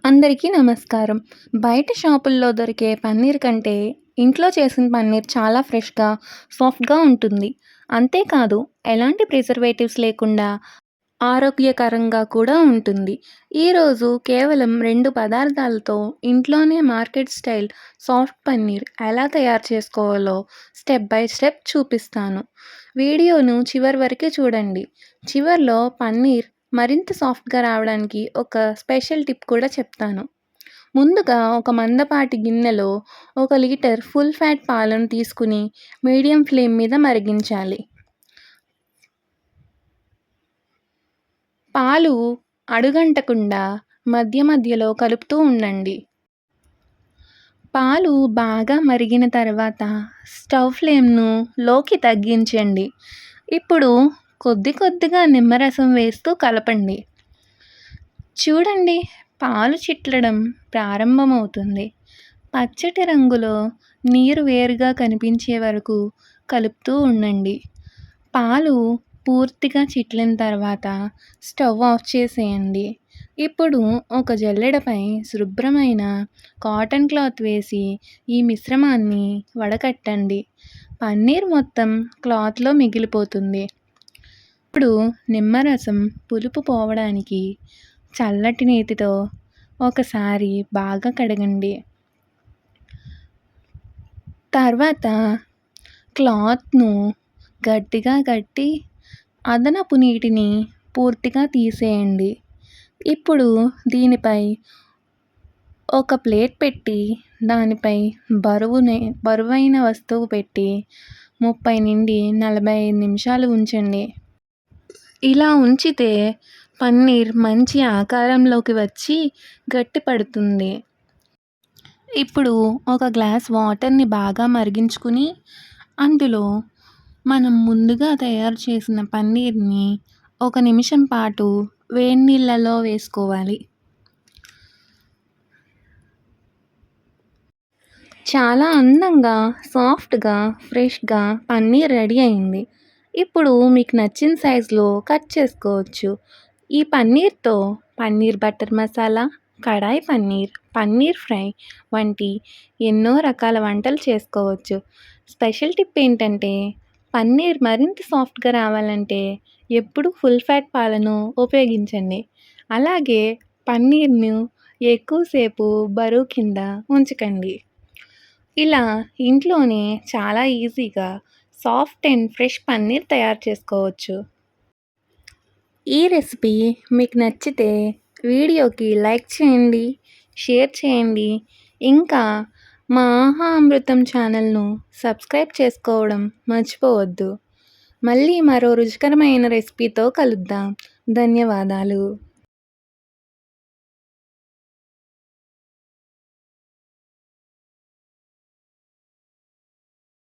అందరికీ నమస్కారం. బయట షాపుల్లో దొరికే పన్నీర్ కంటే ఇంట్లో చేసిన పన్నీర్ చాలా ఫ్రెష్‌గా, సాఫ్ట్‌గా ఉంటుంది. అంతేకాదు ఎలాంటి ప్రిజర్వేటివ్స్ లేకుండా ఆరోగ్యకరంగా కూడా ఉంటుంది. ఈరోజు కేవలం 2 పదార్థాలతో ఇంట్లోనే మార్కెట్ స్టైల్ సాఫ్ట్ పన్నీర్ ఎలా తయారు చేసుకోవాలో స్టెప్ బై స్టెప్ చూపిస్తాను. వీడియోను చివరి వరకు చూడండి. చివర్లో పన్నీర్ మరింత సాఫ్ట్‌గా రావడానికి ఒక స్పెషల్ టిప్ కూడా చెప్తాను. ముందుగా ఒక మందపాటి గిన్నెలో 1 లీటర్ ఫుల్ ఫ్యాట్ పాలను తీసుకుని మీడియం ఫ్లేమ్ మీద మరిగించాలి. పాలు అడుగంటకుండా మధ్య మధ్యలో కలుపుతూ ఉండండి. పాలు బాగా మరిగిన తర్వాత స్టవ్ ఫ్లేమ్‌ను లోకి తగ్గించండి. ఇప్పుడు కొద్ది కొద్దిగా నిమ్మరసం వేస్తూ కలపండి. చూడండి, పాలు చిట్లడం ప్రారంభమవుతుంది. పచ్చటి రంగులో నీరు వేరుగా కనిపించే వరకు కలుపుతూ ఉండండి. పాలు పూర్తిగా చిట్లిన తర్వాత స్టవ్ ఆఫ్ చేసేయండి. ఇప్పుడు ఒక జల్లెడపై శుభ్రమైన కాటన్ క్లాత్ వేసి ఈ మిశ్రమాన్ని వడకట్టండి. పన్నీర్ మొత్తం క్లాత్‌లో మిగిలిపోతుంది. ఇప్పుడు నిమ్మరసం పులుపు పోవడానికి చల్లటి నీటితో ఒకసారి బాగా కడగండి. తర్వాత క్లాత్‌ను గట్టిగా కట్టి అదనపు నీటిని పూర్తిగా తీసేయండి. ఇప్పుడు దీనిపై ఒక ప్లేట్ పెట్టి దానిపై బరువైన వస్తువు పెట్టి 30-45 నిమిషాలు ఉంచండి. ఇలా ఉంచితే పన్నీర్ మంచి ఆకారంలోకి వచ్చి గట్టిపడుతుంది. ఇప్పుడు ఒక గ్లాస్ వాటర్‌ని బాగా మరిగించుకుని అందులో మనం ముందుగా తయారు చేసిన పన్నీర్‌ని 1 నిమిషం పాటు వేడి నీళ్ళలో వేసుకోవాలి. చాలా అందంగా, సాఫ్ట్‌గా, ఫ్రెష్‌గా పన్నీర్ రెడీ అయింది. ఇప్పుడు మీకు నచ్చిన సైజులో కట్ చేసుకోవచ్చు. ఈ పన్నీర్‌తో పన్నీర్ బటర్ మసాలా, కడాయి పన్నీర్, పన్నీర్ ఫ్రై వంటి ఎన్నో రకాల వంటలు చేసుకోవచ్చు. స్పెషల్ టిప్ ఏంటంటే పన్నీర్ మరింత సాఫ్ట్‌గా రావాలంటే ఎప్పుడూ ఫుల్ ఫ్యాట్ పాలను ఉపయోగించండి. అలాగే పన్నీర్‌ను ఎక్కువసేపు బరువు కింద ఉంచకండి. ఇలా ఇంట్లోనే చాలా ఈజీగా సాఫ్ట్ అండ్ ఫ్రెష్ పన్నీర్ తయారు చేసుకోవచ్చు. ఈ రెసిపీ మీకు నచ్చితే వీడియోకి లైక్ చేయండి, షేర్ చేయండి. ఇంకా మా ఆహా అమృతం ఛానల్‌ను సబ్స్క్రైబ్ చేసుకోవడం మర్చిపోవద్దు. మళ్ళీ మరో రుచికరమైన రెసిపీతో కలుద్దాం. ధన్యవాదాలు.